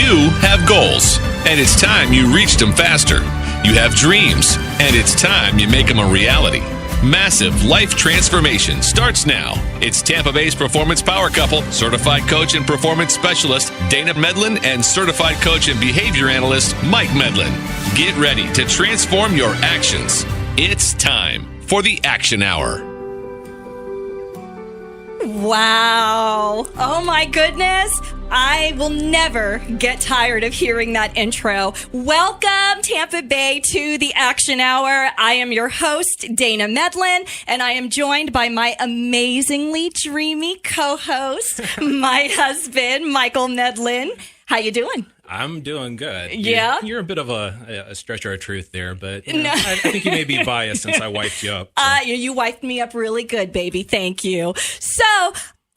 You have goals, and it's time you reached them faster. You have dreams, and it's time you make them a reality. Massive life transformation starts now. It's Tampa Bay's performance power couple, certified coach and performance specialist Dana Medlin and certified coach and behavior analyst Mike Medlin. Get ready to transform your actions. It's time for the Action Hour. Wow. Oh my goodness. I will never get tired of hearing that intro. Welcome, Tampa Bay, to the Action Hour. I am your host, Dana Medlin, and I am joined by my amazingly dreamy co-host, my husband, Michael Medlin. How you doing? I'm doing good. Yeah? You're a bit of a stretcher of truth there, but I think you may be biased since I wiped you up. So. You wiped me up really good, baby. Thank you. So,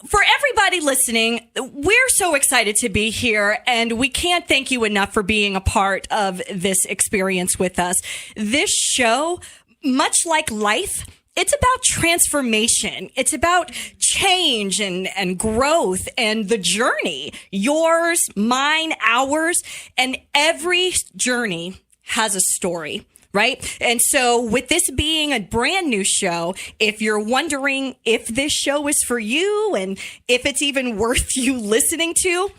for everybody listening, we're so excited to be here, and we can't thank you enough for being a part of this experience with us. This show, much like life, it's about transformation. It's about change and growth and the journey. Yours, mine, ours, and every journey has a story. Right? And so with this being a brand new show, if you're wondering if this show is for you and if it's even worth you listening to,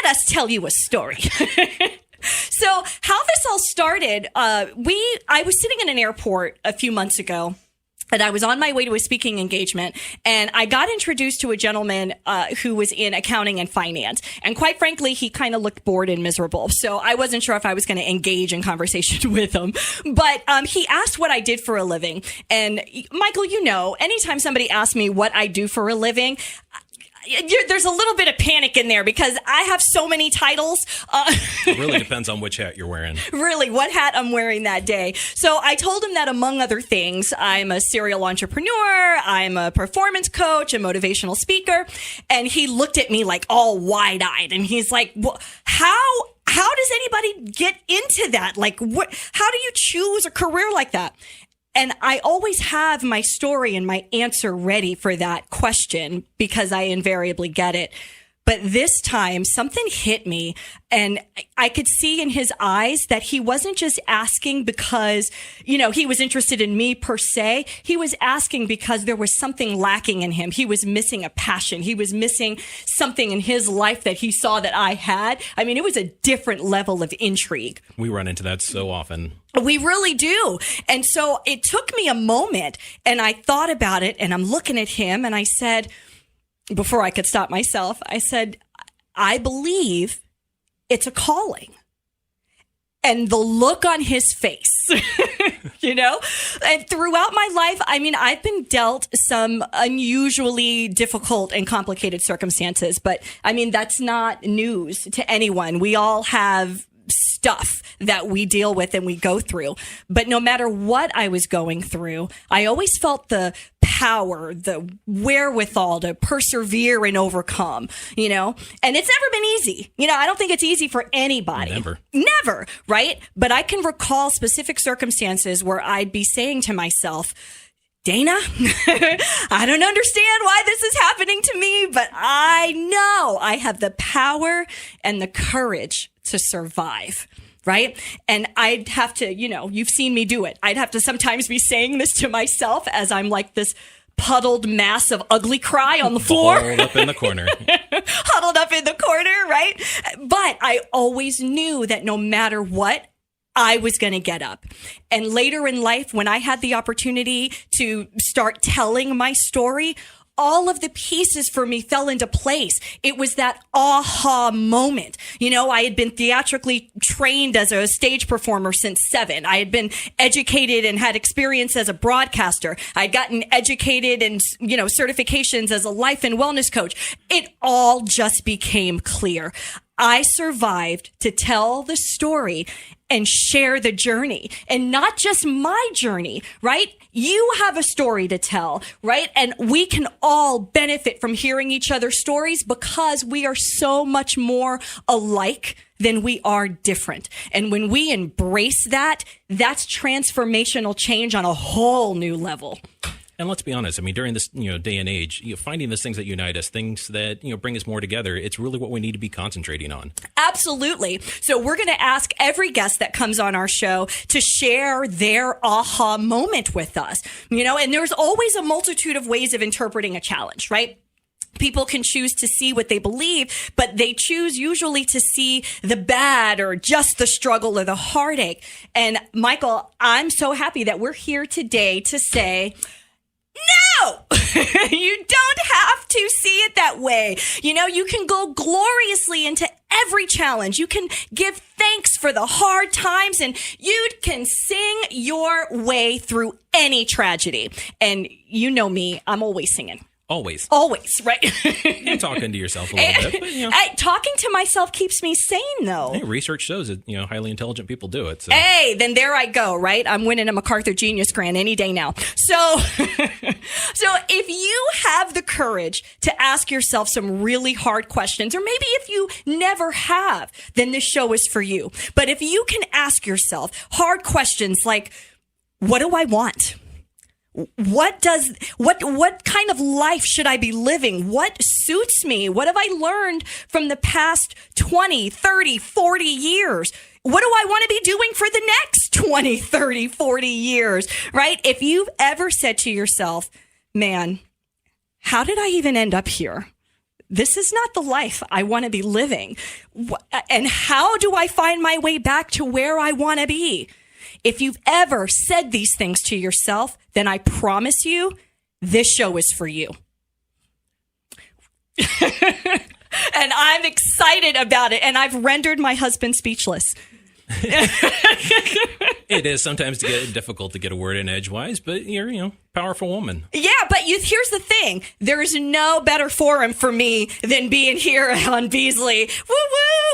let us tell you a story. So how this all started, I was sitting in an airport a few months ago. And I was on my way to a speaking engagement, and I got introduced to a gentleman who was in accounting and finance. And quite frankly, he kind of looked bored and miserable. So I wasn't sure if I was going to engage in conversation with him. But he asked what I did for a living. And Michael, you know, anytime somebody asks me what I do for a living, there's a little bit of panic in there because I have so many titles. It really depends on which hat you're wearing. Really, what hat I'm wearing that day. So I told him that among other things, I'm a serial entrepreneur, I'm a performance coach, a motivational speaker. And he looked at me like all wide-eyed and he's like, well, how does anybody get into that? Like, how do you choose a career like that? And I always have my story and my answer ready for that question because I invariably get it. But this time something hit me and I could see in his eyes that he wasn't just asking because, you know, he was interested in me per se. He was asking because there was something lacking in him. He was missing a passion. He was missing something in his life that he saw that I had. I mean, it was a different level of intrigue. We run into that so often. We really do. And so it took me a moment and I thought about it and I'm looking at him and I said, before I could stop myself, I said, I believe it's a calling. And the look on his face, you know, and throughout my life, I mean, I've been dealt some unusually difficult and complicated circumstances, but I mean, that's not news to anyone. We all have stuff that we deal with and we go through. But no matter what I was going through, I always felt the power, the wherewithal to persevere and overcome, you know, and it's never been easy. You know, I don't think it's easy for anybody. Never, right? But I can recall specific circumstances where I'd be saying to myself, Dana, I don't understand why this is happening to me, but I know I have the power and the courage to survive, right? And I'd have to, you know, you've seen me do it. I'd have to sometimes be saying this to myself as I'm like this puddled mass of ugly cry on the floor. Huddled up in the corner. Huddled up in the corner, right? But I always knew that no matter what, I was going to get up. And later in life, when I had the opportunity to start telling my story, all of the pieces for me fell into place. It was that aha moment. You know, I had been theatrically trained as a stage performer since 7. I had been educated and had experience as a broadcaster. I'd gotten educated and, you know, certifications as a life and wellness coach. It all just became clear. I survived to tell the story and share the journey, and not just my journey, right? You have a story to tell, right? And we can all benefit from hearing each other's stories because we are so much more alike than we are different. And when we embrace that, that's transformational change on a whole new level. And let's be honest. I mean, during this day and age, finding those things that unite us, things that bring us more together, it's really what we need to be concentrating on. Absolutely. So we're going to ask every guest that comes on our show to share their aha moment with us. And there's always a multitude of ways of interpreting a challenge, right? People can choose to see what they believe, but they choose usually to see the bad or just the struggle or the heartache. And Michael, I'm so happy that we're here today to say, no, you don't have to see it that way. You can go gloriously into every challenge. You can give thanks for the hard times, and you can sing your way through any tragedy. And you know me, I'm always singing. Always, right? You're talking to yourself a little bit. But, talking to myself keeps me sane, though. Hey, research shows that highly intelligent people do it. So. Hey, then there I go, right? I'm winning a MacArthur Genius Grant any day now. So if you have the courage to ask yourself some really hard questions, or maybe if you never have, then this show is for you. But if you can ask yourself hard questions like, what do I want? What kind of life should I be living? What suits me? What have I learned from the past 20, 30, 40 years? What do I want to be doing for the next 20, 30, 40 years, right? If you've ever said to yourself, man, how did I even end up here? This is not the life I want to be living. And how do I find my way back to where I want to be? If you've ever said these things to yourself, then I promise you, this show is for you. And I'm excited about it. And I've rendered my husband speechless. It is sometimes difficult to get a word in edgewise, but you're, powerful woman. Yeah, but here's the thing. There's no better forum for me than being here on Beasley. Woo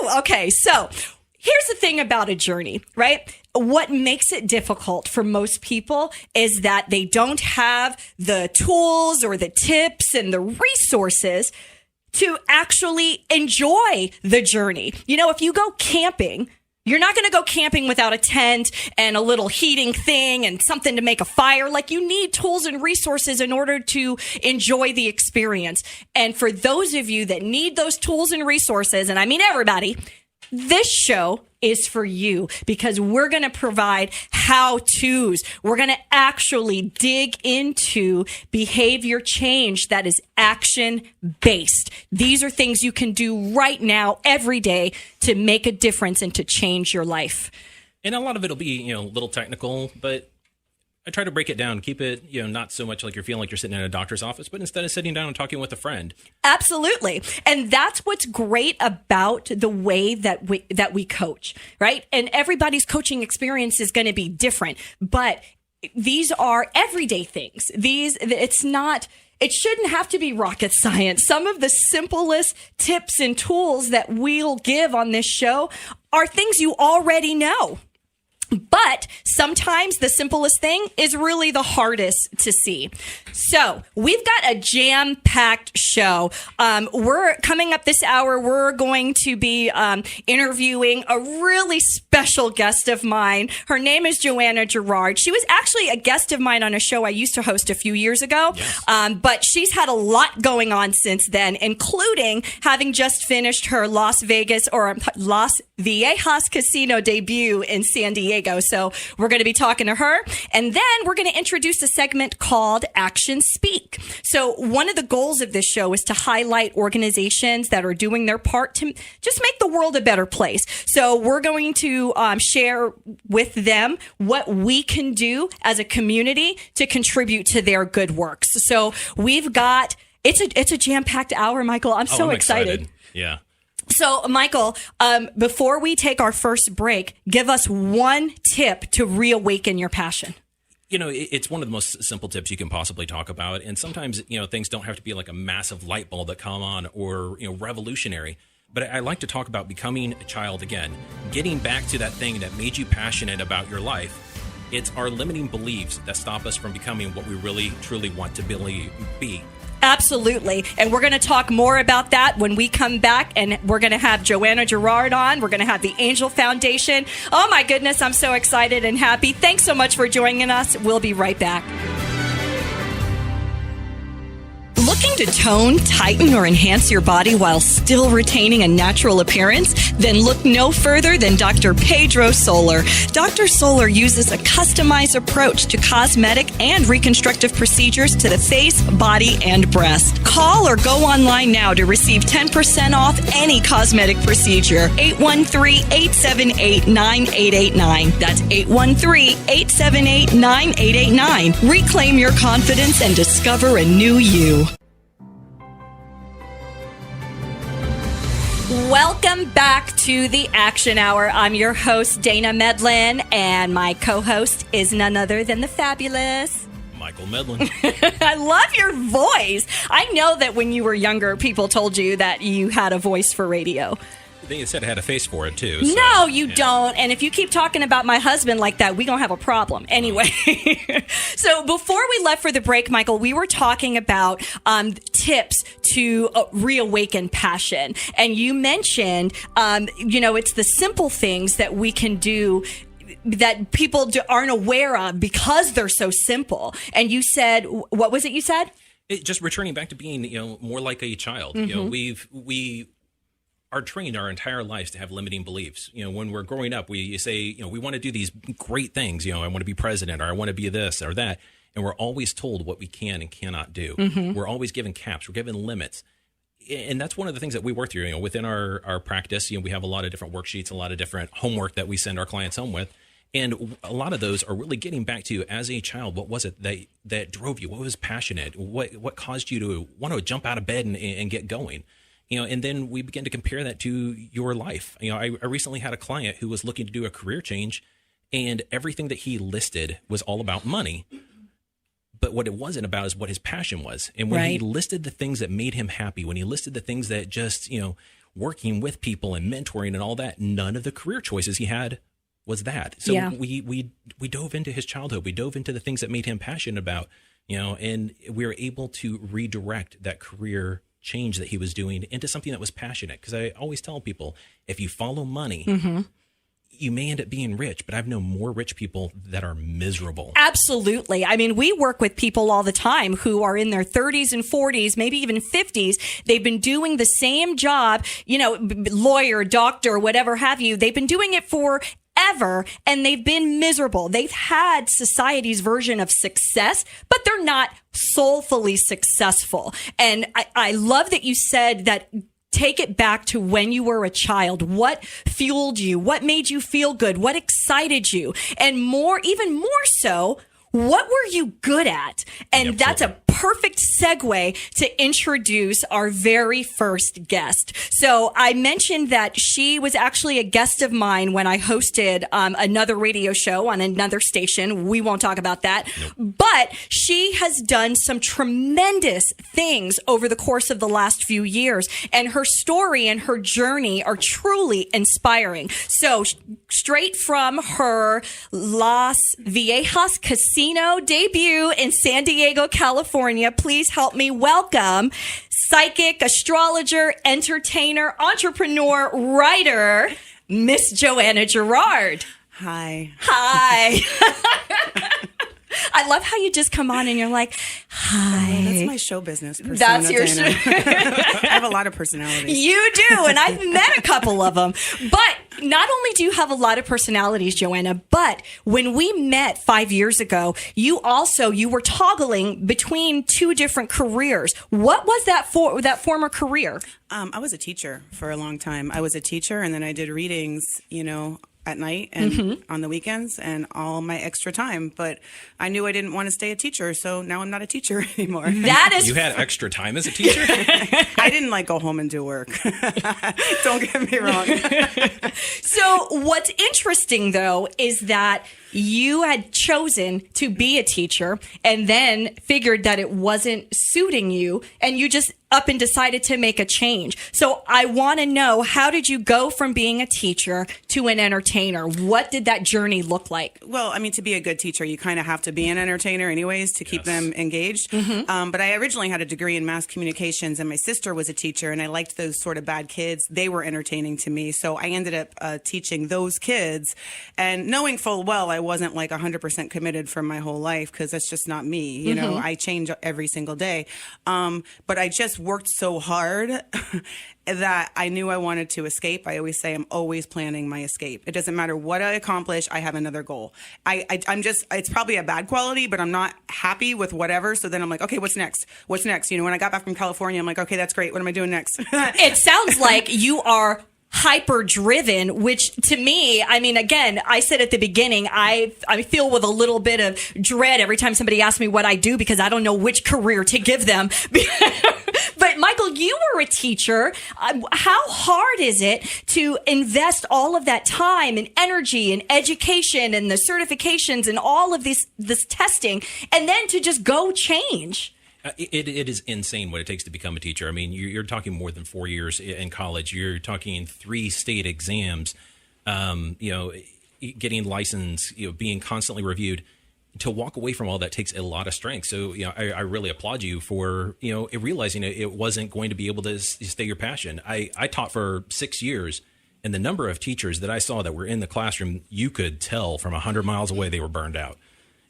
woo. Okay, so here's the thing about a journey, right? What makes it difficult for most people is that they don't have the tools or the tips and the resources to actually enjoy the journey. If you go camping, you're not going to go camping without a tent and a little heating thing and something to make a fire. Like, you need tools and resources in order to enjoy the experience. And for those of you that need those tools and resources, and I mean everybody, this show is for you, because we're going to provide how-tos. We're going to actually dig into behavior change that is action-based. These are things you can do right now, every day, to make a difference and to change your life. And a lot of it will be, a little technical, but I try to break it down, keep it, not so much like you're feeling like you're sitting in a doctor's office, but instead of sitting down and talking with a friend. Absolutely. And that's what's great about the way that we coach, right? And everybody's coaching experience is going to be different, but these are everyday things. It shouldn't have to be rocket science. Some of the simplest tips and tools that we'll give on this show are things you already know. But sometimes the simplest thing is really the hardest to see. So we've got a jam-packed show. We're coming up this hour. We're going to be interviewing a really special guest of mine. Her name is Joanna Gerard. She was actually a guest of mine on a show I used to host a few years ago. Yes. But she's had a lot going on since then, including having just finished her Las Viejas Casino debut in San Diego. So we're going to be talking to her. And then we're going to introduce a segment called Action Speak. So one of the goals of this show is to highlight organizations that are doing their part to just make the world a better place. So we're going to share with them what we can do as a community to contribute to their good works. So we've got, it's a jam-packed hour, Michael. I'm so excited. Yeah. So, Michael, before we take our first break, give us one tip to reawaken your passion. It's one of the most simple tips you can possibly talk about. And sometimes, things don't have to be like a massive light bulb that come on or, revolutionary. But I like to talk about becoming a child again, getting back to that thing that made you passionate about your life. It's our limiting beliefs that stop us from becoming what we really, truly want to be. Absolutely. And we're going to talk more about that when we come back. And we're going to have Joanna Gerard on. We're going to have the Angel Foundation. Oh, my goodness. I'm so excited and happy. Thanks so much for joining us. We'll be right back. Looking to tone, tighten, or enhance your body while still retaining a natural appearance? Then look no further than Dr. Pedro Solar. Dr. Solar uses a customized approach to cosmetic and reconstructive procedures to the face, body, and breast. Call or go online now to receive 10% off any cosmetic procedure. 813-878-9889. That's 813-878-9889. Reclaim your confidence and discover a new you. Welcome back to the Action Hour. I'm your host, Dana Medlin, and my co-host is none other than the fabulous Michael Medlin. I love your voice. I know that when you were younger, people told you that you had a voice for radio. They said I had a face for it, too. So, no, you don't. And if you keep talking about my husband like that, we're going to have a problem. Anyway, so before we left for the break, Michael, we were talking about tips to reawaken passion. And you mentioned, it's the simple things that we can do that people aren't aware of because they're so simple. And you said, what was it you said? Just returning back to being, more like a child. Mm-hmm. We are trained our entire lives to have limiting beliefs. When we're growing up, we say, we want to do these great things. I want to be president, or I want to be this or that. And we're always told what we can and cannot do. Mm-hmm. We're always given caps. We're given limits. And that's one of the things that we work through, within our practice. We have a lot of different worksheets, a lot of different homework that we send our clients home with. And a lot of those are really getting back to, as a child, what was it that drove you? What was passionate? What caused you to want to jump out of bed and get going? And then we begin to compare that to your life. I recently had a client who was looking to do a career change, and everything that he listed was all about money. But what it wasn't about is what his passion was. And when he listed the things that made him happy, when he listed the things that just, working with people and mentoring and all that, none of the career choices he had was that. So we dove into his childhood. We dove into the things that made him passionate about, and we were able to redirect that career change that he was doing into something that was passionate. Because I always tell people, if you follow money, mm-hmm. you may end up being rich, but I've known more rich people that are miserable. Absolutely. I mean, we work with people all the time who are in their 30s and 40s, maybe even 50s. They've been doing the same job, lawyer, doctor, whatever have you. They've been doing it for ever, and they've been miserable. They've had society's version of success, but they're not soulfully successful. And I love that you said that. Take it back to when you were a child. What fueled you? What made you feel good? What excited you? And even more so, what were you good at? And that's a perfect segue to introduce our very first guest. So I mentioned that she was actually a guest of mine when I hosted another radio show on another station. We won't talk about that. Nope. But she has done some tremendous things over the course of the last few years. And her story and her journey are truly inspiring. So straight from her Las Viejas Casino debut in San Diego, California, please help me welcome psychic, astrologer, entertainer, entrepreneur, writer, Miss Joanna Gerard. Hi. I love how you just come on and you're like, hi. That's my show business persona. That's your show. I have a lot of personalities. You do, and I've met a couple of them. But not only do you have a lot of personalities, Joanna, but when we met 5 years ago, you were toggling between two different careers. What was that former career? I was a teacher for a long time. I was a teacher, and then I did readings, at night and mm-hmm. on the weekends and all my extra time. But I knew I didn't want to stay a teacher, so now I'm not a teacher anymore. You had extra time as a teacher? I didn't go home and do work. Don't get me wrong. So what's interesting, though, is that you had chosen to be a teacher and then figured that it wasn't suiting you, and you just up and decided to make a change. So I want to know, how did you go from being a teacher to an entertainer? What did that journey look like? Well, I mean, to be a good teacher, you kind of have to be an entertainer anyways to keep them engaged. Mm-hmm. But I originally had a degree in mass communications, and my sister was a teacher, and I liked those sort of bad kids. They were entertaining to me. So I ended up teaching those kids, and knowing full well I wasn't like 100% committed for my whole life, because that's just not me. You know, I change every single day. But I just worked so hard that I knew I wanted to escape. I always say I'm always planning my escape. It doesn't matter what I accomplish. I have another goal. I'm just, it's probably a bad quality, but I'm not happy with whatever. So then I'm like, okay, what's next? What's next? You know, when I got back from California, I'm like, okay, that's great. What am I doing next? It sounds like you are hyper driven, which to me, I mean, again, I said at the beginning, I feel with a little bit of dread every time somebody asks me what I do, because I don't know which career to give them. But Michael, you were a teacher. How hard is it to invest all of that time and energy and education and the certifications and all of this testing, and then to just go change? It is insane what it takes to become a teacher. I mean, you're talking more than 4 years in college. You're talking 3 state exams, getting licensed, being constantly reviewed. To walk away from all that takes a lot of strength. So, I really applaud you for, realizing it wasn't going to be able to stay your passion. I taught for 6 years, and the number of teachers that I saw that were in the classroom, you could tell from 100 miles away they were burned out.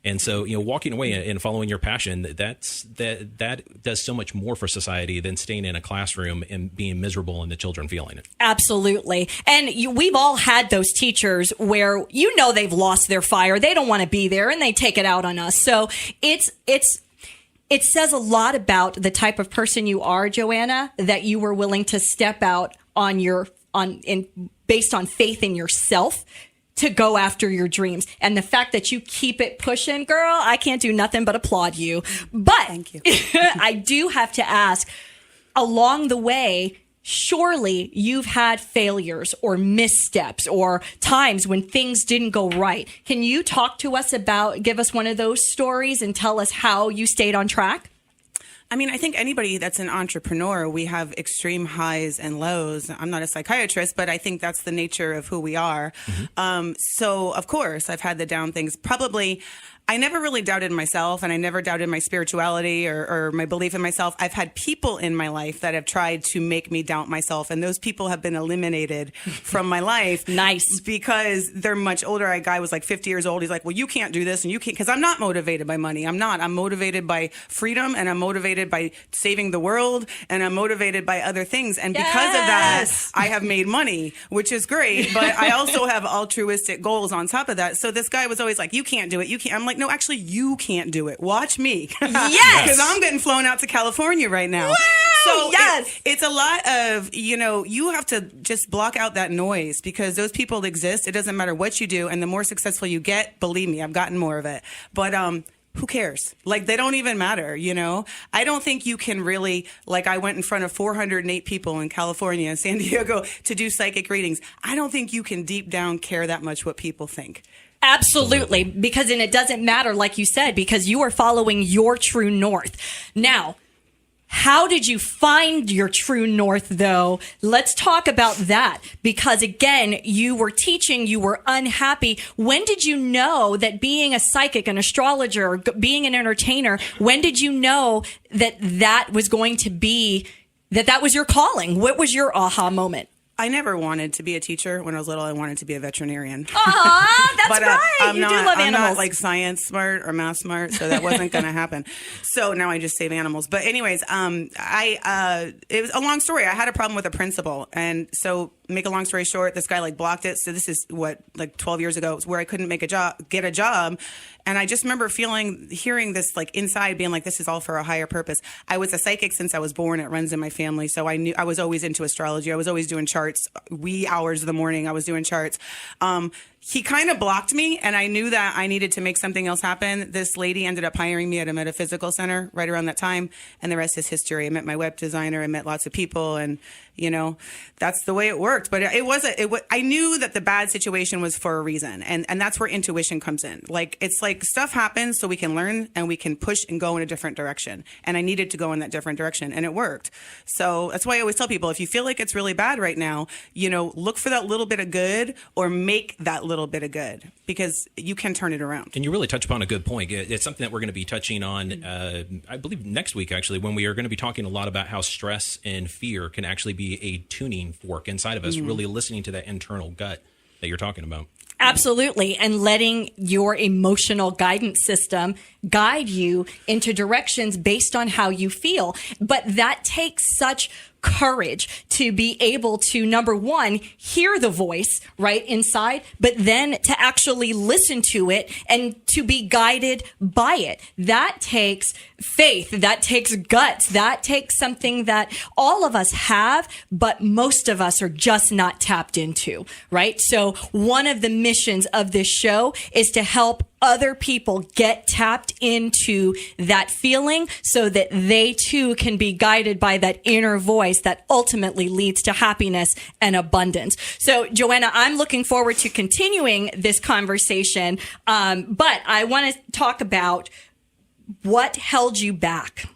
And so, walking away and following your passion, that does so much more for society than staying in a classroom and being miserable and the children feeling it. Absolutely. And we've all had those teachers where, they've lost their fire. They don't want to be there and they take it out on us. So it says a lot about the type of person you are, Joanna, that you were willing to step out based on faith in yourself, to go after your dreams. And the fact that you keep it pushing, girl, I can't do nothing but applaud you. But thank you. I do have to ask, along the way, surely you've had failures or missteps or times when things didn't go right. Can you talk to us give us one of those stories and tell us how you stayed on track? I mean, I think anybody that's an entrepreneur, we have extreme highs and lows. I'm not a psychiatrist, but I think that's the nature of who we are. So, of course, I've had the down things. Probably, I never really doubted myself, and I never doubted my spirituality or my belief in myself. I've had people in my life that have tried to make me doubt myself, and those people have been eliminated from my life. Nice. Because they're much older. A guy was like 50 years old. He's like, well, you can't do this, and you can't, because I'm not motivated by money. I'm not. I'm motivated by freedom, and I'm motivated by saving the world, and I'm motivated by other things. And because of that, I have made money, which is great, but I also have altruistic goals on top of that. So this guy was always like, you can't do it. You can't. I'm like, no, actually, you can't do it. Watch me. Yes. Because I'm getting flown out to California right now. Wow, so yes. It's a lot of, you have to just block out that noise, because those people exist. It doesn't matter what you do. And the more successful you get, believe me, I've gotten more of it. But who cares? Like, they don't even matter, I don't think you can really, like, I went in front of 408 people in California and San Diego to do psychic readings. I don't think you can deep down care that much what people think. Absolutely. Because then it doesn't matter, like you said, because you are following your true north. Now, how did you find your true north, though? Let's talk about that. Because, again, you were teaching, you were unhappy. When did you know that being a psychic, an astrologer, being an entertainer, when did you know that was going to be, that was your calling? What was your aha moment? I never wanted to be a teacher. When I was little, I wanted to be a veterinarian. That's but, right. You do love animals. I'm not like science smart or math smart, so that wasn't going to happen. So now I just save animals. But anyways, it was a long story. I had a problem with a principal, and so make a long story short, this guy like blocked it. So this is 12 years ago, where I couldn't get a job. And I just remember hearing this like inside, being like, this is all for a higher purpose. I was a psychic since I was born. It runs in my family. So I knew I was always into astrology. I was always doing charts, wee hours of the morning. I was doing charts. He kind of blocked me, and I knew that I needed to make something else happen. This lady ended up hiring me at a metaphysical center right around that time, and the rest is history. I met my web designer. I met lots of people, and that's the way it worked. But I knew that the bad situation was for a reason, and that's where intuition comes in. Like, it's like stuff happens so we can learn and we can push and go in a different direction. And I needed to go in that different direction, and it worked. So that's why I always tell people, if you feel like it's really bad right now, look for that little bit of good, or make that little bit of good, because you can turn it around. And you really touch upon a good point. It's something that we're going to be touching on, I believe, next week, actually, when we are going to be talking a lot about how stress and fear can actually be a tuning fork inside of us, really listening to that internal gut that you're talking about. Absolutely. And letting your emotional guidance system guide you into directions based on how you feel. But that takes such courage to be able to, number one, hear the voice right inside, but then to actually listen to it and to be guided by it. That takes faith. That takes guts. That takes something that all of us have, but most of us are just not tapped into, right? So one of the missions of this show is to help other people get tapped into that feeling so that they too can be guided by that inner voice that ultimately leads to happiness and abundance. So, Joanna, I'm looking forward to continuing this conversation, but I want to talk about what held you back.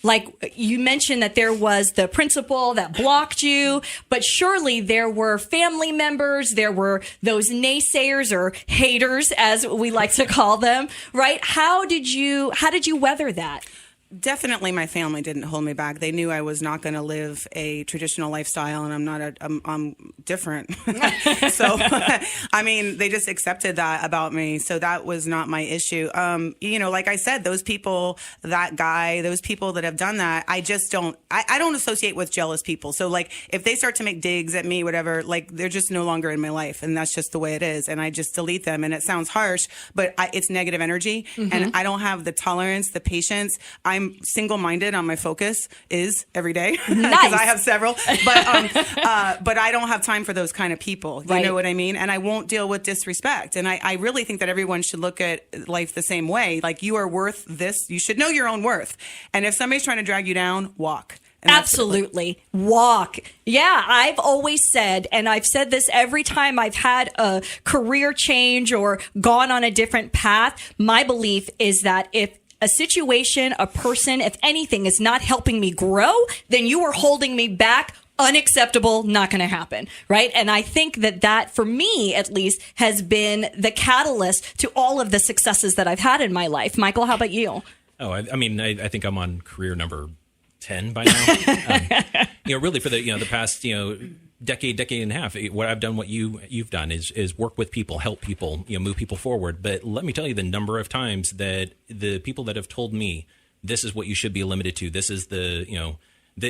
Like you mentioned that there was the principal that blocked you, but surely there were family members, there were those naysayers or haters, as we like to call them, right? How did you weather that? Definitely my family didn't hold me back. They knew I was not going to live a traditional lifestyle, and I'm different. So, I mean, they just accepted that about me. So that was not my issue. Like I said, those people, that guy, those people that have done that, I don't associate with jealous people. So like if they start to make digs at me, whatever, like they're just no longer in my life, and that's just the way it is. And I just delete them. And it sounds harsh, but it's negative energy, and I don't have the tolerance, the patience. I'm single-minded on my focus is every day because Nice. I have several, but I don't have time for those kind of people. You know what I mean? And I won't deal with disrespect. And I really think that everyone should look at life the same way. Like, you are worth this. You should know your own worth. And if somebody's trying to drag you down, walk. And Absolutely. Walk. Yeah, I've always said, and I've said this every time I've had a career change or gone on a different path, my belief is that if a situation, a person, if anything is not helping me grow, then you are holding me back. Unacceptable, not going to happen, right? And I think that for me, at least, has been the catalyst to all of the successes that I've had in my life. Michael, how about you? Oh, I think I'm on career number 10 by now. Really for the past, decade and a half, what I've done, what you've done is work with people, help people, move people forward. But let me tell you the number of times that the people that have told me this is what you should be limited to, this is that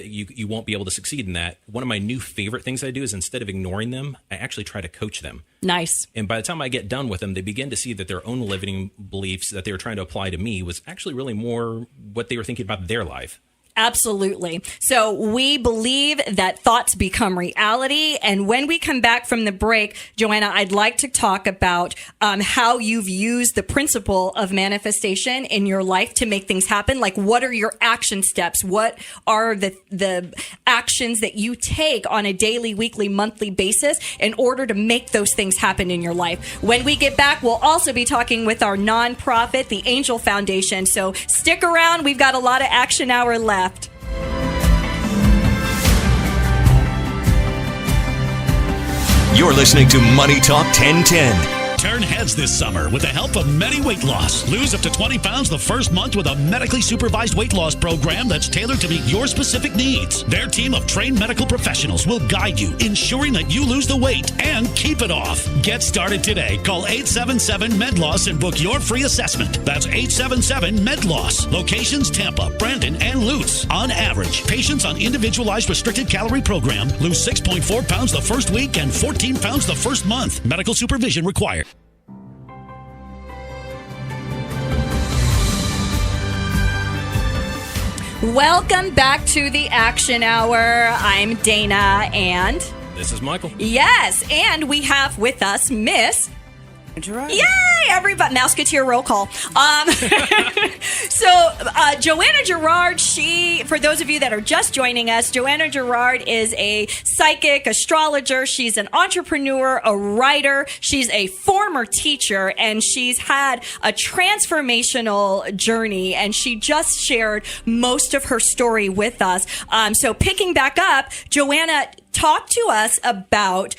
you won't be able to succeed in that. One of my new favorite things I do is, instead of ignoring them, I actually try to coach them. Nice. And by the time I get done with them, they begin to see that their own limiting beliefs that they were trying to apply to me was actually really more what they were thinking about their life. Absolutely. So we believe that thoughts become reality. And when we come back from the break, Joanna, I'd like to talk about how you've used the principle of manifestation in your life to make things happen. Like, what are your action steps? What are the actions that you take on a daily, weekly, monthly basis in order to make those things happen in your life? When we get back, we'll also be talking with our nonprofit, the Angel Foundation. So stick around. We've got a lot of action hour left. You're listening to Money Talk 1010. Turn heads this summer with the help of Medi Weight Loss. Lose up to 20 pounds the first month with a medically supervised weight loss program that's tailored to meet your specific needs. Their team of trained medical professionals will guide you, ensuring that you lose the weight and keep it off. Get started today. Call 877-MED-LOSS and book your free assessment. That's 877-MED-LOSS. Locations: Tampa, Brandon, and Lutz. On average, patients on individualized restricted calorie program lose 6.4 pounds the first week and 14 pounds the first month. Medical supervision required. Welcome back to the Action Hour. I'm Dana, and This is Michael. yes, and we have with us Miss Gerard. Yay, everybody. Mouseketeer roll call. Joanna Gerard, for those of you that are just joining us, Joanna Gerard is a psychic, astrologer. She's an entrepreneur, a writer. She's a former teacher, and she's had a transformational journey, and she just shared most of her story with us. So picking back up, Joanna, talk to us about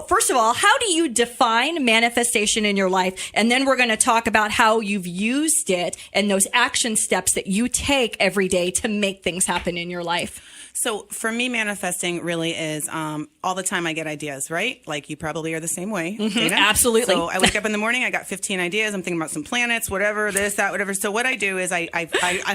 first of all, how do you define manifestation in your life? And then we're going to talk about how you've used it and those action steps that you take every day to make things happen in your life. So for me, manifesting really is all the time I get ideas, right? Like you probably are the same way. Dana. Absolutely. So I wake up in the morning, I got 15 ideas. I'm thinking about some planets, whatever, this, that, whatever. So what I do is I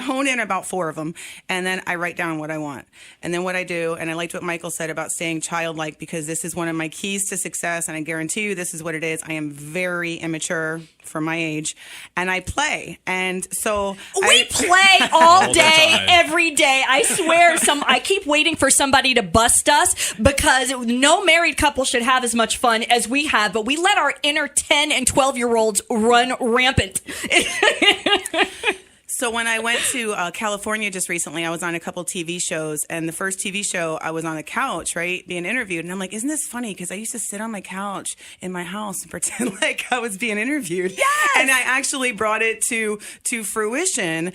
hone in about 4 of them, and then I write down what I want. And then what I do, and I liked what Michael said about staying childlike, because this is one of my keys to success, and I guarantee you this is what it is. I am very immature for my age, and I play. And so we play all day, every day. I swear, I keep waiting for somebody to bust us, because no married couple should have as much fun as we have, but we let our inner 10 and 12-year-olds run rampant. So when I went to California just recently, I was on a couple TV shows, and the first TV show I was on a couch, right, being interviewed, and I'm like, isn't this funny? Because I used to sit on my couch in my house and pretend like I was being interviewed. Yes! And I actually brought it to fruition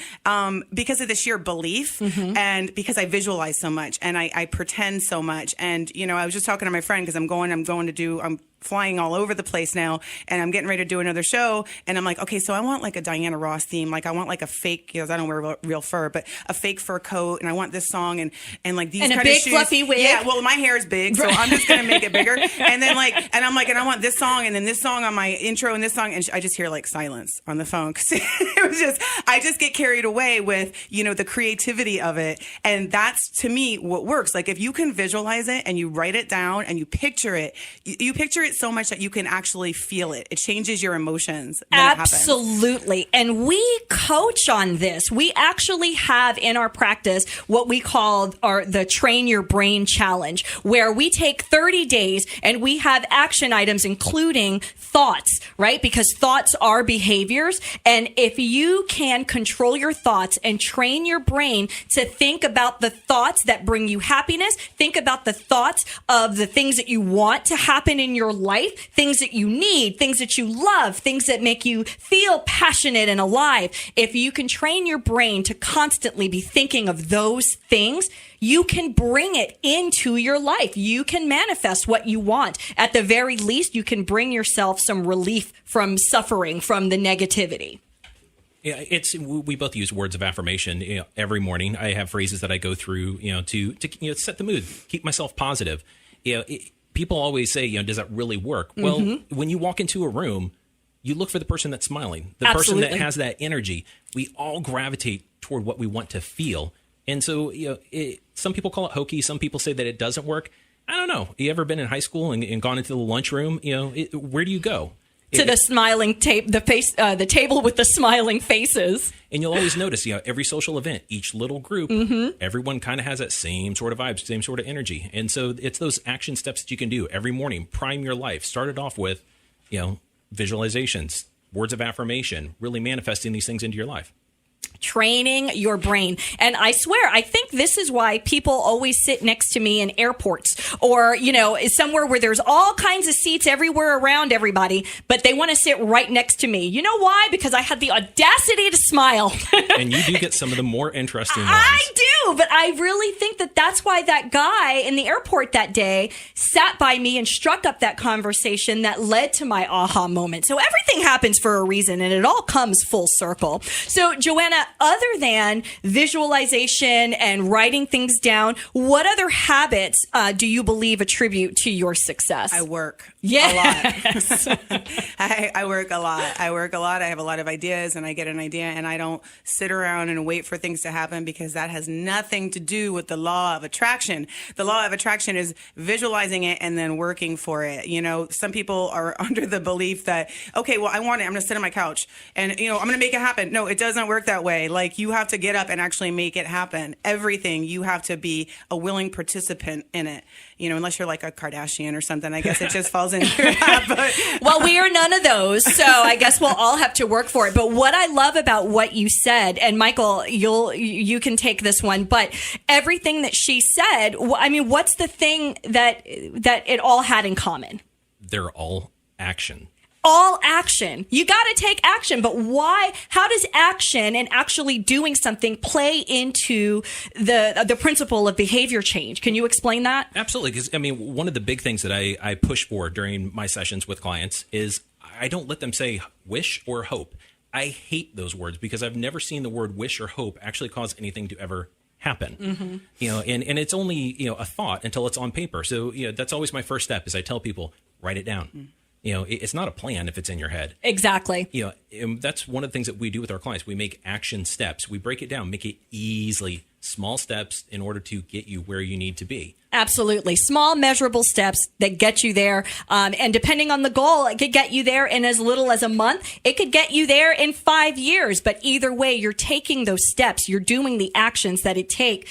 because of the sheer belief, and because I visualize so much, and I pretend so much. And I was just talking to my friend, because I'm flying all over the place now, and I'm getting ready to do another show, and I'm like, okay, so I want like a Diana Ross theme, like I want like a fake, because I don't wear real fur, but a fake fur coat, and I want this song, and like these and kind a big of shoes. Fluffy wig. Yeah, well, my hair is big, so I'm just gonna make it bigger, and then and I want this song, and then this song on my intro, and this song, and I just hear like silence on the phone, because it was I just get carried away with the creativity of it, and that's to me what works. Like if you can visualize it and you write it down and you picture it, you picture it so much that you can actually feel it. It changes your emotions. Absolutely. And we coach on this. We actually have in our practice what we call the Train Your Brain Challenge, where we take 30 days and we have action items, including thoughts, right? Because thoughts are behaviors. And if you can control your thoughts and train your brain to think about the thoughts that bring you happiness, think about the thoughts of the things that you want to happen in your life, things that you need, things that you love, things that make you feel passionate and alive. If you can train your brain to constantly be thinking of those things, you can bring it into your life. You can manifest what you want. At the very least, you can bring yourself some relief from suffering, from the negativity. Yeah, we both use words of affirmation. Every morning, I have phrases that I go through, to set the mood, keep myself positive. People always say, does that really work? Well, when you walk into a room, you look for the person that's smiling, the person that has that energy. We all gravitate toward what we want to feel. And so, some people call it hokey. Some people say that it doesn't work. I don't know. You ever been in high school and gone into the lunchroom? Where do you go? To the smiling the table with the smiling faces. And you'll always notice, every social event, each little group, everyone kind of has that same sort of vibe, same sort of energy. And so it's those action steps that you can do every morning. Prime your life. Start it off with, visualizations, words of affirmation, really manifesting these things into your life. Training your brain. And I swear, I think this is why people always sit next to me in airports or, somewhere where there's all kinds of seats everywhere around everybody, but they want to sit right next to me. You know why? Because I had the audacity to smile. And you do get some of the more interesting ones. I do, but I really think that that's why that guy in the airport that day sat by me and struck up that conversation that led to my aha moment. So everything happens for a reason, and it all comes full circle. So, Joanna, other than visualization and writing things down, what other habits do you believe attribute to your success? I work yes. a lot. I work a lot. I have a lot of ideas, and I get an idea, and I don't sit around and wait for things to happen, because that has nothing to do with the law of attraction. The law of attraction is visualizing it and then working for it. Some people are under the belief that, okay, well, I want it. I'm going to sit on my couch and, I'm going to make it happen. No, it doesn't work that way. Like, you have to get up and actually make it happen. Everything, you have to be a willing participant in it. Unless you're like a Kardashian or something, I guess it just falls into that. Well, we are none of those, so I guess we'll all have to work for it. But what I love about what you said, and Michael, you can take this one, but everything that she said, what's the thing that it all had in common? They're all action. All action. You got to take action, but why? How does action and actually doing something play into the principle of behavior change? Can you explain that? Absolutely, because one of the big things that I push for during my sessions with clients is I don't let them say wish or hope. I hate those words because I've never seen the word wish or hope actually cause anything to ever happen. And it's only, a thought until it's on paper. So, that's always my first step is I tell people, write it down. It's not a plan if it's in your head. Exactly. And that's one of the things that we do with our clients. We make action steps. We break it down, make it easily small steps in order to get you where you need to be. Absolutely. Small, measurable steps that get you there. And depending on the goal, it could get you there in as little as a month. It could get you there in 5 years. But either way, you're taking those steps. You're doing the actions that it takes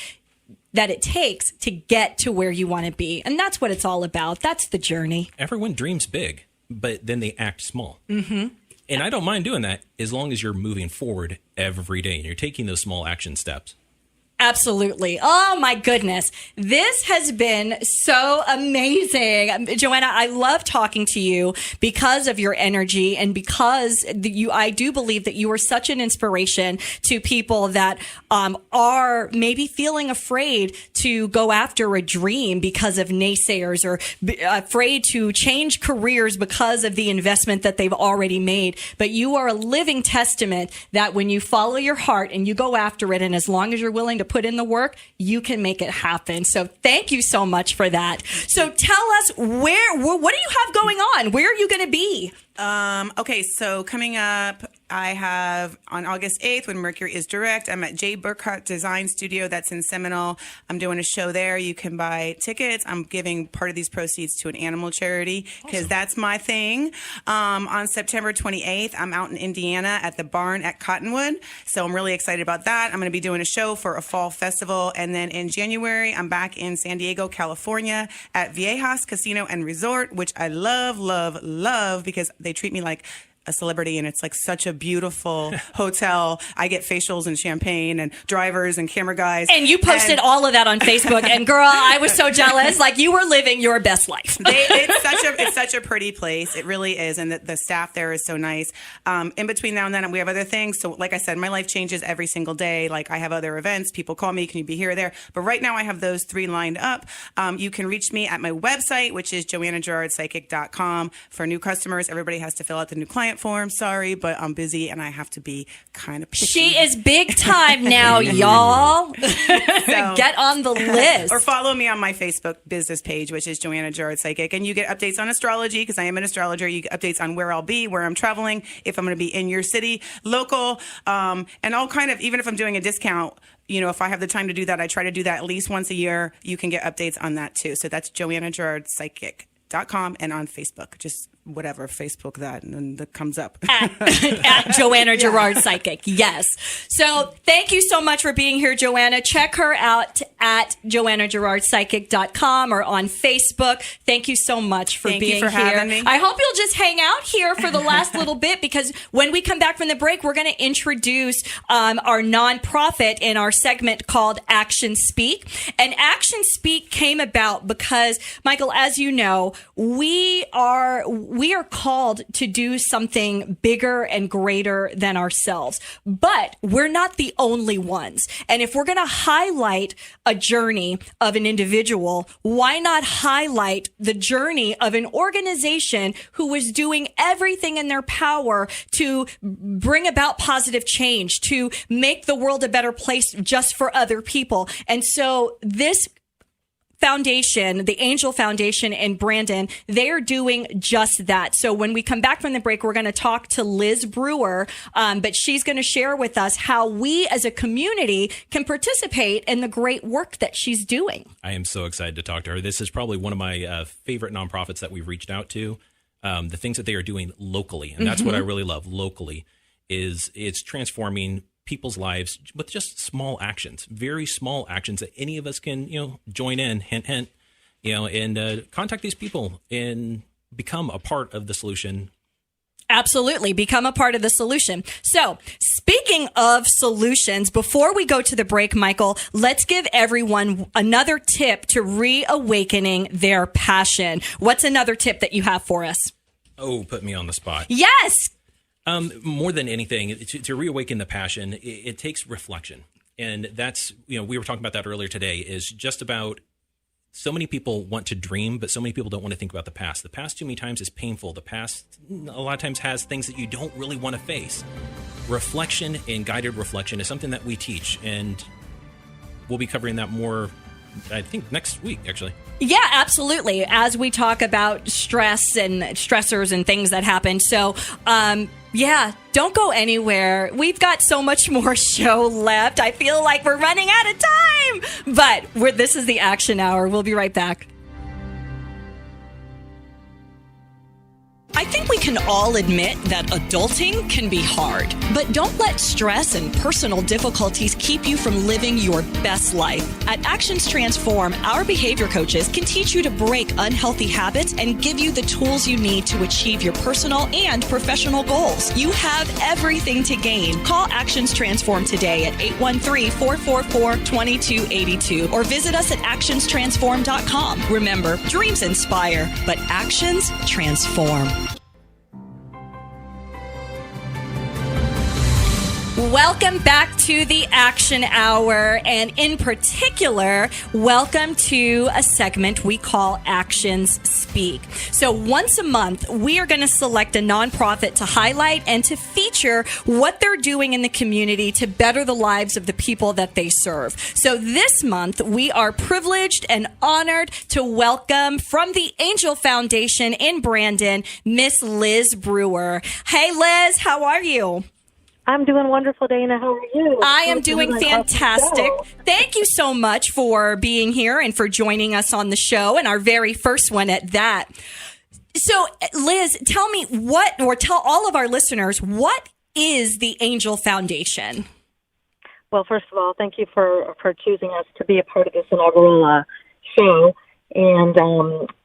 to get to where you want to be. And that's what it's all about. That's the journey. Everyone dreams big, but then they act small. Mm-hmm. And I don't mind doing that as long as you're moving forward every day and you're taking those small action steps. Absolutely. Oh, my goodness. This has been so amazing. Joanna, I love talking to you because of your energy and because I do believe that you are such an inspiration to people that are maybe feeling afraid to go after a dream because of naysayers or afraid to change careers because of the investment that they've already made. But you are a living testament that when you follow your heart and you go after it, and as long as you're willing to put in the work, you can make it happen. So thank you so much for that. So tell us what do you have going on? Where are you going to be? Okay, so coming up, I have on August 8th when Mercury is direct, I'm at J. Burkhart Design Studio. That's in Seminole. I'm doing a show there. You can buy tickets. I'm giving part of these proceeds to an animal charity because that's my thing. On September 28th, I'm out in Indiana at the barn at Cottonwood. So I'm really excited about that. I'm going to be doing a show for a fall festival. And then in January, I'm back in San Diego, California at Viejas Casino and Resort, which I love, love, love because they treat me like a celebrity, and it's like such a beautiful hotel. I get facials and champagne and drivers and camera guys. And you posted all of that on Facebook. And girl, I was so jealous. Like you were living your best life. It's such a pretty place. It really is. And the staff there is so nice. In between now and then, we have other things. So like I said, my life changes every single day. Like I have other events. People call me, can you be here or there? But right now I have those 3 lined up. You can reach me at my website, which is joannagerardpsychic.com. For new customers, everybody has to fill out the new client form. Sorry, but I'm busy and I have to be kind of picky. She is big time now, y'all. So, get on the list. Or follow me on my Facebook business page, which is Joanna Gerard Psychic. And you get updates on astrology because I am an astrologer. You get updates on where I'll be, where I'm traveling, if I'm going to be in your city, local, and all kind of, even if I'm doing a discount, if I have the time to do that, I try to do that at least once a year. You can get updates on that too. So that's JoannaGerardPsychic.com and on Facebook. Just whatever, Facebook that, and that comes up. At Joanna Gerard Psychic, yes. So thank you so much for being here, Joanna. Check her out at JoannaGerardPsychic.com or on Facebook. Thank you so much for being here. Thank you for having me. I hope you'll just hang out here for the last little bit because when we come back from the break, we're going to introduce our nonprofit in our segment called Action Speak. And Action Speak came about because, Michael, as you know, we are called to do something bigger and greater than ourselves, but we're not the only ones. And if we're going to highlight a journey of an individual, why not highlight the journey of an organization who is doing everything in their power to bring about positive change, to make the world a better place just for other people? And so this foundation, the Angel Foundation in Brandon, they're doing just that. So when we come back from the break, we're going to talk to Liz Brewer, but she's going to share with us how we as a community can participate in the great work that she's doing. I am so excited to talk to her. This is probably one of my favorite nonprofits that we've reached out to. The things that they are doing locally, and that's what I really love locally, is it's transforming people's lives with just small actions, very small actions that any of us can, join in, hint, hint, and contact these people and become a part of the solution. Absolutely. Become a part of the solution. So speaking of solutions, before we go to the break, Michael, let's give everyone another tip to reawakening their passion. What's another tip that you have for us? Oh, put me on the spot. Yes. More than anything, to reawaken the passion, it takes reflection. And that's, we were talking about that earlier today, is just about so many people want to dream, but so many people don't want to think about the past. The past too many times is painful. The past a lot of times has things that you don't really want to face. Reflection and guided reflection is something that we teach. And we'll be covering that more, I think, next week, actually. Yeah, absolutely. As we talk about stress and stressors and things that happen. So, yeah, don't go anywhere. We've got so much more show left. I feel like we're running out of time. But this is the Action Hour. We'll be right back. I think we can all admit that adulting can be hard, but don't let stress and personal difficulties keep you from living your best life. At Actions Transform, our behavior coaches can teach you to break unhealthy habits and give you the tools you need to achieve your personal and professional goals. You have everything to gain. Call Actions Transform today at 813-444-2282 or visit us at actionstransform.com. Remember, dreams inspire, but actions transform. Welcome back to the Action Hour, and in particular, welcome to a segment we call Actions Speak. So once a month, we are going to select a nonprofit to highlight and to feature what they're doing in the community to better the lives of the people that they serve. So this month, we are privileged and honored to welcome from the Angel Foundation in Brandon, Miss Liz Brewer. Hey, Liz, how are you? I'm doing wonderful, Dana. How are you? I am doing fantastic. Thank you so much for being here and for joining us on the show, and our very first one at that. So, Liz, tell me tell all of our listeners, what is the Angel Foundation? Well, first of all, thank you for choosing us to be a part of this inaugural show. And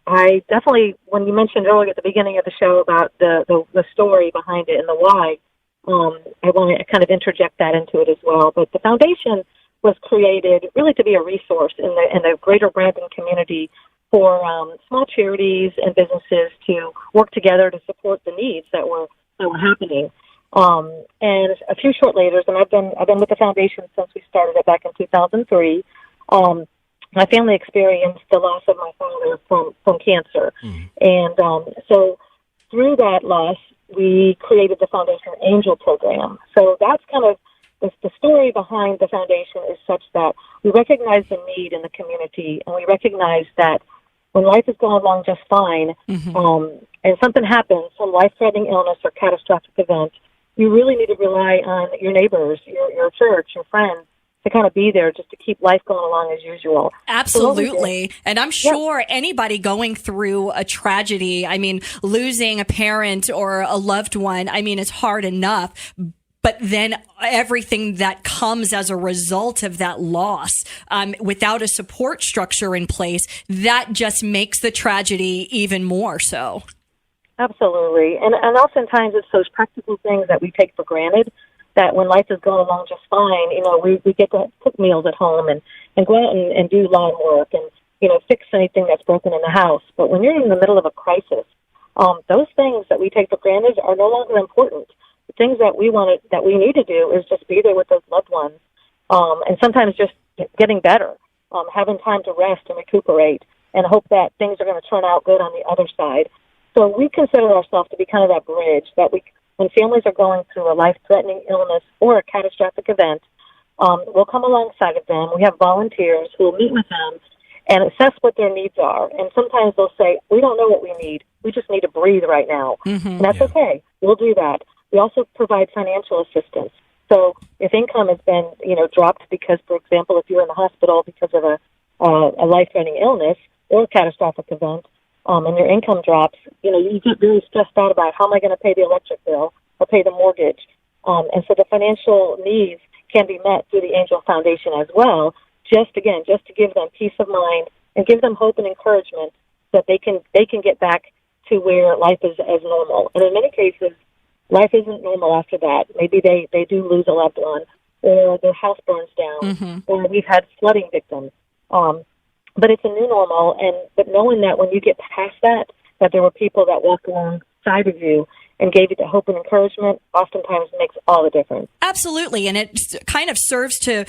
I definitely, when you mentioned earlier at the beginning of the show about the story behind it and the why, I want to kind of interject that into it as well. But the foundation was created really to be a resource in the greater Brandon community for small charities and businesses to work together to support the needs that were happening. And a few short later, and I've been with the foundation since we started it back in 2003. My family experienced the loss of my father from cancer, and so through that loss, we created the Foundation Angel program. So that's kind of the story behind the foundation is such that we recognize the need in the community, and we recognize that when life is going along just fine, and something happens, some life-threatening illness or catastrophic event, you really need to rely on your neighbors, your church, your friends, to kind of be there just to keep life going along as usual. Absolutely. And I'm sure anybody going through a tragedy, I mean, losing a parent or a loved one, I mean, it's hard enough. But then everything that comes as a result of that loss, without a support structure in place, that just makes the tragedy even more so. Absolutely. And oftentimes it's those practical things that we take for granted, that when life is going along just fine, we get to cook meals at home and go out and do lawn work and, fix anything that's broken in the house. But when you're in the middle of a crisis, those things that we take for granted are no longer important. The things that we need to do is just be there with those loved ones, and sometimes just getting better, having time to rest and recuperate and hope that things are going to turn out good on the other side. So we consider ourselves to be kind of that bridge that when families are going through a life-threatening illness or a catastrophic event, we'll come alongside of them. We have volunteers who will meet with them and assess what their needs are. And sometimes they'll say, we don't know what we need. We just need to breathe right now. And that's okay. We'll do that. We also provide financial assistance. So if income has been, dropped because, for example, if you're in the hospital because of a life-threatening illness or a catastrophic event, and your income drops, you get really stressed out about how am I going to pay the electric bill or pay the mortgage. And so the financial needs can be met through the Angel Foundation as well, just to give them peace of mind and give them hope and encouragement that they can get back to where life is as normal. And in many cases, life isn't normal after that. Maybe they do lose a loved one, or their house burns down, or we've had flooding victims. But it's a new normal, but knowing that when you get past that there were people that walked alongside of you and gave you the hope and encouragement, oftentimes makes all the difference. Absolutely. And it kind of serves to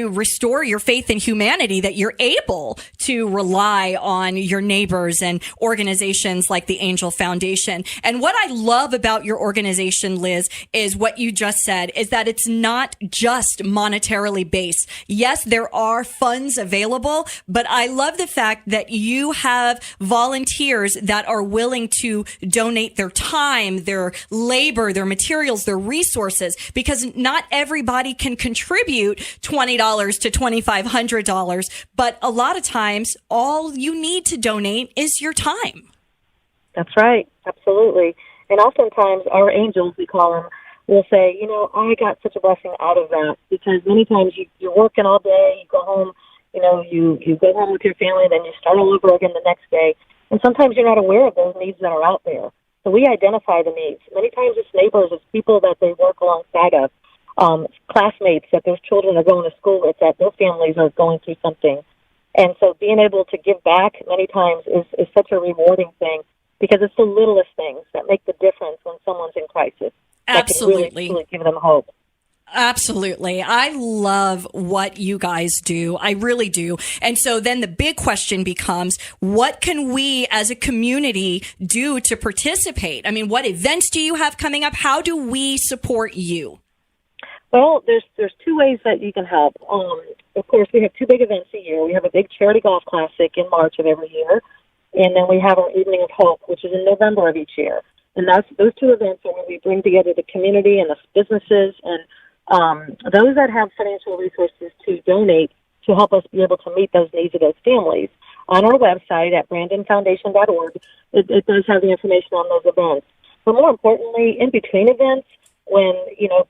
restore your faith in humanity, that you're able to rely on your neighbors and organizations like the Angel Foundation. And what I love about your organization, Liz, is what you just said, is that it's not just monetarily based. Yes, there are funds available, but I love the fact that you have volunteers that are willing to donate their time, their labor, their materials, their resources, because not everybody can contribute $20 to $2,500, but a lot of times all you need to donate is your time. That's right. Absolutely. And oftentimes our angels, we call them, will say, I got such a blessing out of that, because many times you're working all day, you go home, you go home with your family, then you start all over again the next day. And sometimes you're not aware of those needs that are out there. So we identify the needs. Many times it's neighbors, it's people that they work alongside of, classmates that those children are going to school with, that their families are going through something. And so being able to give back many times is such a rewarding thing, because it's the littlest things that make the difference when someone's in crisis. Absolutely. That can really give them hope. Absolutely. I love what you guys do. I really do. And so then the big question becomes, what can we as a community do to participate? I mean, what events do you have coming up? How do we support you? Well, there's two ways that you can help. Of course, we have two big events a year. We have a big charity golf classic in March of every year, and then we have our Evening of Hope, which is in November of each year. And those two events are where we bring together the community and the businesses and those that have financial resources to donate to help us be able to meet those needs of those families. On our website at brandonfoundation.org, it does have the information on those events. But more importantly, in between events, when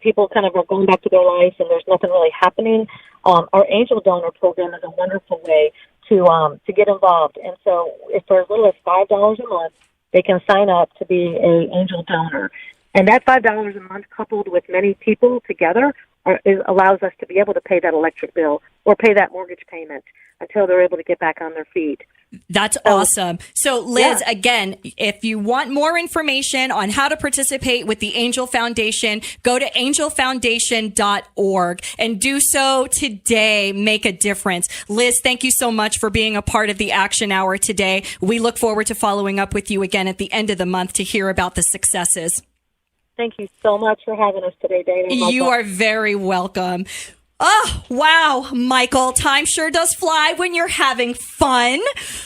people kind of are going back to their life and there's nothing really happening, our Angel Donor Program is a wonderful way to get involved. And so, if for as little as $5 a month, they can sign up to be an angel donor. And that $5 a month, coupled with many people together, allows us to be able to pay that electric bill or pay that mortgage payment until they're able to get back on their feet. That's awesome. So, Liz, again, if you want more information on how to participate with the Angel Foundation, go to angelfoundation.org and do so today. Make a difference. Liz, thank you so much for being a part of the Action Hour today. We look forward to following up with you again at the end of the month to hear about the successes. Thank you so much for having us today, Dana. You are very welcome. Oh, wow, Michael. Time sure does fly when you're having fun.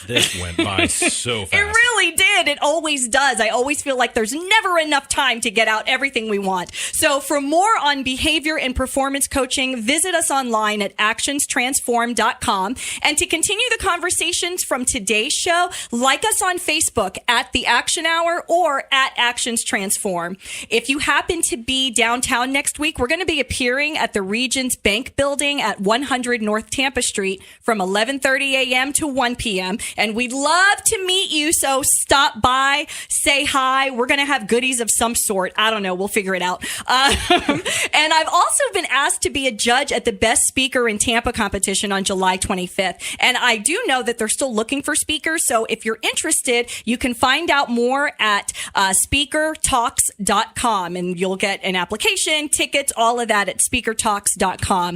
This went by so fast. It really did. It always does. I always feel like there's never enough time to get out everything we want. So for more on behavior and performance coaching, visit us online at actionstransform.com. And to continue the conversations from today's show, like us on Facebook at The Action Hour or at Actions Transform. If you happen to be downtown next week, we're going to be appearing at the Regions Bank Building at 100 North Tampa Street from 11:30 a.m. to 1 p.m. And we'd love to meet you, so stop by, say hi. We're going to have goodies of some sort. I don't know. We'll figure it out. And I've also been asked to be a judge at the Best Speaker in Tampa competition on July 25th. And I do know that they're still looking for speakers. So if you're interested, you can find out more at speakertalks.com. And you'll get an application, tickets, all of that at speakertalks.com.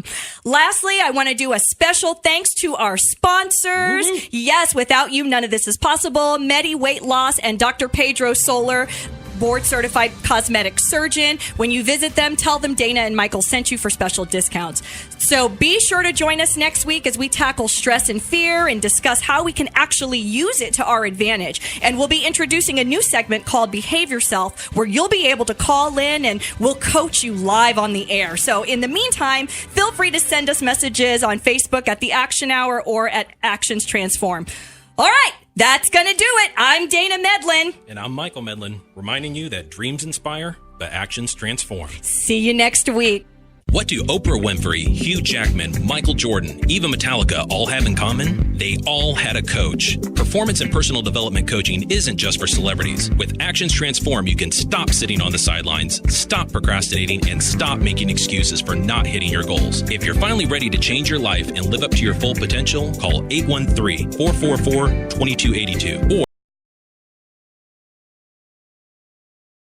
Lastly, I want to do a special thanks to our sponsors. Mm-hmm. Yes, without you, none of this is possible. Medi Weight Loss and Dr. Pedro Solar, board-certified cosmetic surgeon. When you visit them, tell them Dana and Michael sent you for special discounts. So be sure to join us next week as we tackle stress and fear and discuss how we can actually use it to our advantage. And we'll be introducing a new segment called Behave Yourself, where you'll be able to call in and we'll coach you live on the air. So in the meantime, feel free to send us messages on Facebook at The Action Hour or at Actions Transform. All right, that's going to do it. I'm Dana Medlin. And I'm Michael Medlin, reminding you that dreams inspire, but actions transform. See you next week. What do Oprah Winfrey, Hugh Jackman, Michael Jordan, Eva Metallica all have in common? They all had a coach. Performance and personal development coaching isn't just for celebrities. With Actions Transform, you can stop sitting on the sidelines, stop procrastinating, and stop making excuses for not hitting your goals. If you're finally ready to change your life and live up to your full potential, call 813-444-2282